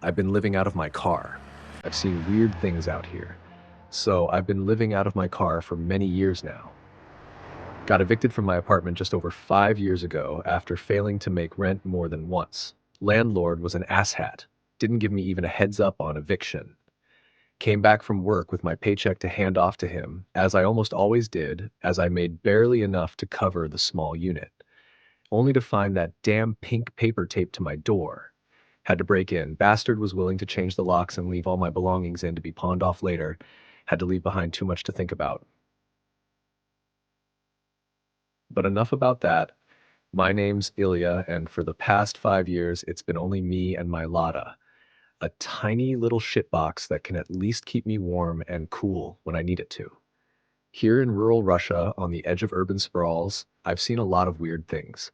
I've been living out of my car. I've seen weird things out here. So I've been living out of my car for many years now. Got evicted from my apartment just over 5 years ago after failing to make rent more than once. Landlord was an asshat. Didn't give me even a heads up on eviction. Came back from work with my paycheck to hand off to him, as I almost always did, as I made barely enough to cover the small unit. Only to find that damn pink paper taped to my door. Had to break in. Bastard was willing to change the locks and leave all my belongings in to be pawned off later. Had to leave behind too much to think about. But enough about that. My name's Ilya, and for the past 5 years, it's been only me and my Lada. A tiny little shitbox that can at least keep me warm and cool when I need it to. Here in rural Russia, on the edge of urban sprawls, I've seen a lot of weird things.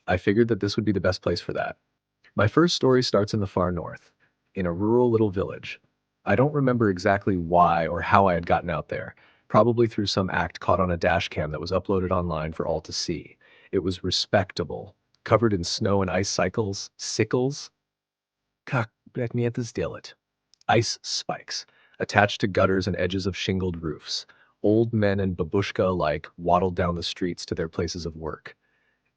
I figured that this would be the best place for that. My first story starts in the far north, in a rural little village. I don't remember exactly why or how I had gotten out there, probably through some act caught on a dash cam that was uploaded online for all to see. It was respectable, covered in snow and ice sickles, как, блядь, мне это сделать? Ice spikes, attached to gutters and edges of shingled roofs. Old men and babushka alike waddled down the streets to their places of work.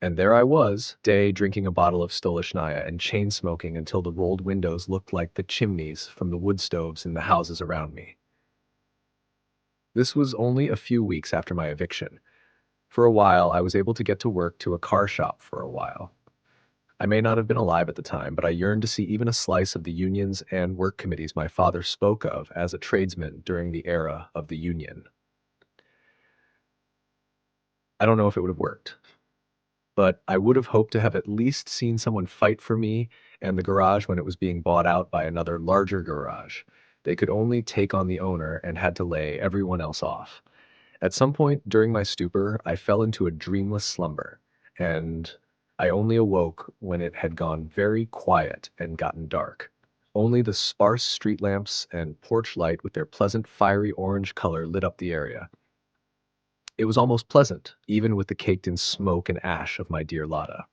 And there I was, day drinking a bottle of Stolichnaya and chain smoking until the rolled windows looked like the chimneys from the wood stoves in the houses around me. This was only a few weeks after my eviction. For a while, I was able to get to work to a car shop for a while. I may not have been alive at the time, but I yearned to see even a slice of the unions and work committees my father spoke of as a tradesman during the era of the union. I don't know if it would have worked, but I would have hoped to have at least seen someone fight for me and the garage when it was being bought out by another larger garage. They could only take on the owner and had to lay everyone else off. At some point during my stupor, I fell into a dreamless slumber, and I only awoke when it had gone very quiet and gotten dark. Only the sparse street lamps and porch light with their pleasant fiery orange color lit up the area. It was almost pleasant, even with the caked in smoke and ash of my dear Lotta.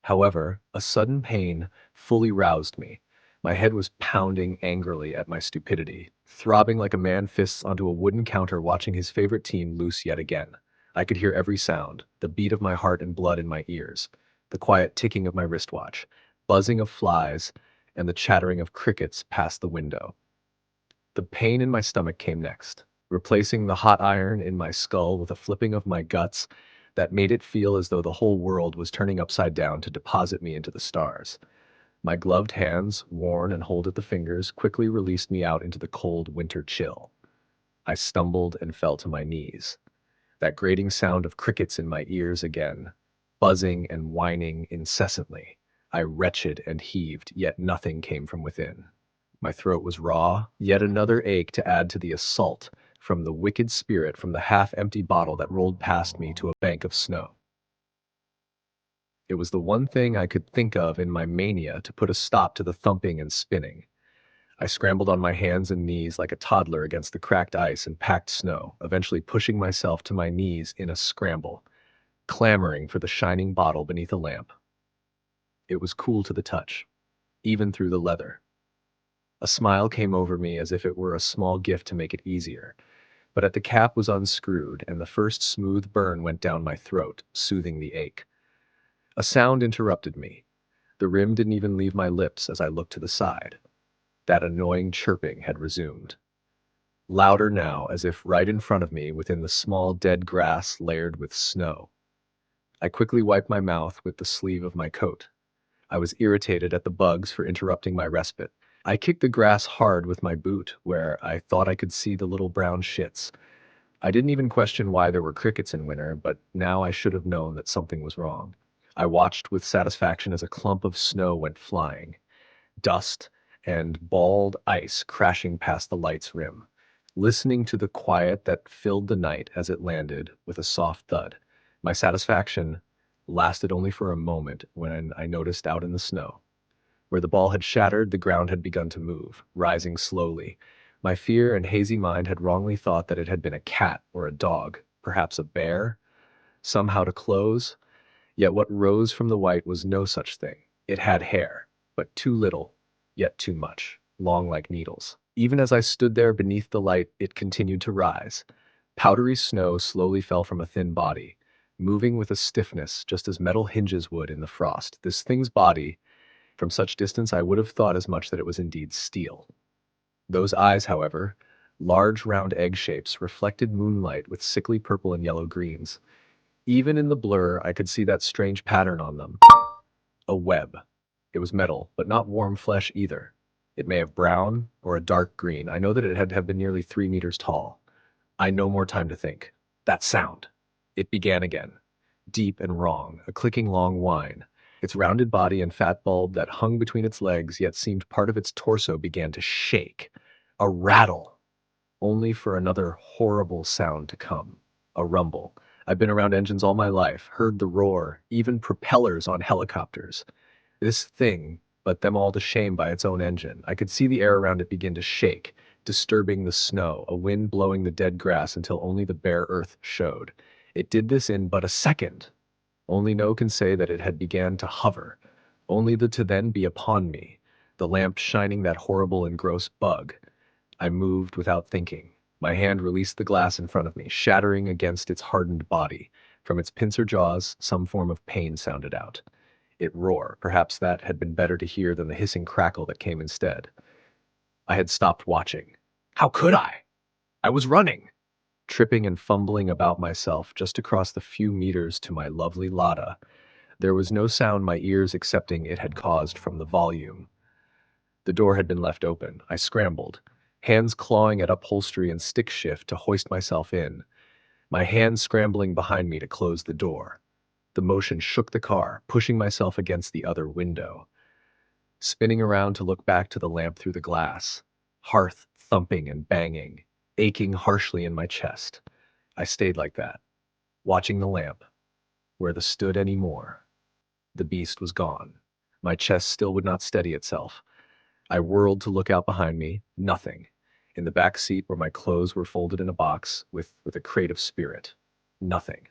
However, a sudden pain fully roused me. My head was pounding angrily at my stupidity, throbbing like a man fists onto a wooden counter watching his favorite team lose yet again. I could hear every sound, the beat of my heart and blood in my ears, the quiet ticking of my wristwatch, buzzing of flies, and the chattering of crickets past the window. The pain in my stomach came next, replacing the hot iron in my skull with a flipping of my guts that made it feel as though the whole world was turning upside down to deposit me into the stars. My gloved hands, worn and hold at the fingers, quickly released me out into the cold winter chill. I stumbled and fell to my knees. That grating sound of crickets in my ears again, buzzing and whining incessantly. I wretched and heaved, yet nothing came from within. My throat was raw, yet another ache to add to the assault from the wicked spirit from the half-empty bottle that rolled past me to a bank of snow. It was the one thing I could think of in my mania to put a stop to the thumping and spinning. I scrambled on my hands and knees like a toddler against the cracked ice and packed snow, eventually pushing myself to my knees in a scramble, clamoring for the shining bottle beneath a lamp. It was cool to the touch, even through the leather. A smile came over me as if it were a small gift to make it easier, but at the cap was unscrewed and the first smooth burn went down my throat, soothing the ache. A sound interrupted me. The rim didn't even leave my lips as I looked to the side. That annoying chirping had resumed. Louder now, as if right in front of me within the small dead grass layered with snow. I quickly wiped my mouth with the sleeve of my coat. I was irritated at the bugs for interrupting my respite. I kicked the grass hard with my boot, where I thought I could see the little brown shits. I didn't even question why there were crickets in winter, but now I should have known that something was wrong. I watched with satisfaction as a clump of snow went flying, dust and bald ice crashing past the light's rim, listening to the quiet that filled the night as it landed with a soft thud. My satisfaction lasted only for a moment when I noticed out in the snow. Where the ball had shattered, the ground had begun to move, rising slowly. My fear and hazy mind had wrongly thought that it had been a cat or a dog, perhaps a bear, somehow to close. Yet what rose from the white was no such thing. It had hair, but too little. yet too much, long like needles. Even as I stood there beneath the light, it continued to rise. Powdery snow slowly fell from a thin body, moving with a stiffness just as metal hinges would in the frost. This thing's body, from such distance I would have thought as much that it was indeed steel. Those eyes, however, large round egg shapes, reflected moonlight with sickly purple and yellow greens. Even in the blur, I could see that strange pattern on them. A web. It was metal, but not warm flesh either. It may have brown or a dark green. I know that it had to have been nearly 3 meters tall. I no more time to think. That sound. It began again. Deep and wrong, a clicking long whine. Its rounded body and fat bulb that hung between its legs yet seemed part of its torso began to shake. A rattle, only for another horrible sound to come. A rumble. I've been around engines all my life, heard the roar, even propellers on helicopters. This thing, but them all to shame by its own engine. I could see the air around it begin to shake, disturbing the snow, a wind blowing the dead grass until only the bare earth showed. It did this in but a second. Only no can say that it had began to hover, only the to then be upon me, the lamp shining that horrible and gross bug. I moved without thinking. My hand released the glass in front of me, shattering against its hardened body. From its pincer jaws, some form of pain sounded out. It roared. Perhaps that had been better to hear than the hissing crackle that came instead. I had stopped watching. How could I? I was running, tripping and fumbling about myself just across the few meters to my lovely Lada. There was no sound my ears excepting it had caused from the volume. The door had been left open. I scrambled, hands clawing at upholstery and stick shift to hoist myself in, my hands scrambling behind me to close the door. The motion shook the car, pushing myself against the other window. Spinning around to look back to the lamp through the glass, hearth thumping and banging, aching harshly in my chest. I stayed like that, watching the lamp, where the stood any more. The beast was gone. My chest still would not steady itself. I whirled to look out behind me. Nothing. In the back seat where my clothes were folded in a box with a crate of spirit. Nothing.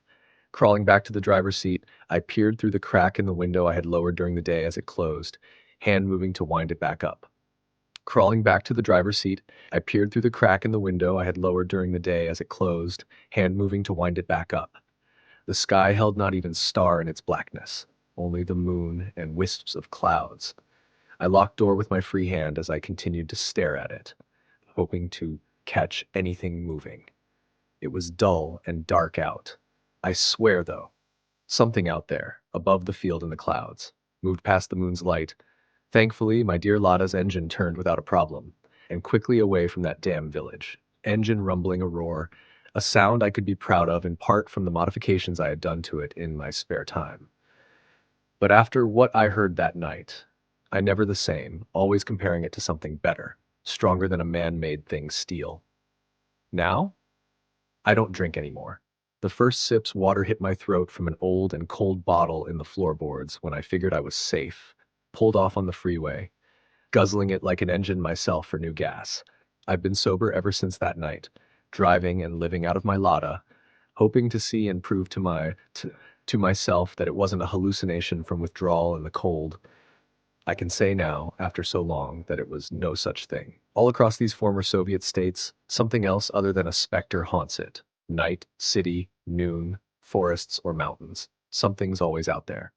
Crawling back to the driver's seat, I peered through the crack in the window I had lowered during the day as it closed, hand moving to wind it back up. Crawling back to the driver's seat, I peered through the crack in the window I had lowered during the day as it closed, hand moving to wind it back up. The sky held not even star in its blackness, only the moon and wisps of clouds. I locked door with my free hand as I continued to stare at it, hoping to catch anything moving. It was dull and dark out. I swear, though, something out there, above the field and the clouds, moved past the moon's light. Thankfully, my dear Lada's engine turned without a problem, and quickly away from that damn village. Engine rumbling a roar, a sound I could be proud of in part from the modifications I had done to it in my spare time. But after what I heard that night, I never the same, always comparing it to something better, stronger than a man-made thing steel. Now, I don't drink anymore. The first sip's water hit my throat from an old and cold bottle in the floorboards when I figured I was safe, pulled off on the freeway, guzzling it like an engine myself for new gas. I've been sober ever since that night, driving and living out of my Lada, hoping to see and prove to myself that it wasn't a hallucination from withdrawal and the cold. I can say now, after so long, that it was no such thing. All across these former Soviet states, something else other than a specter haunts it. Night, city, noon, forests, or mountains. Something's always out there.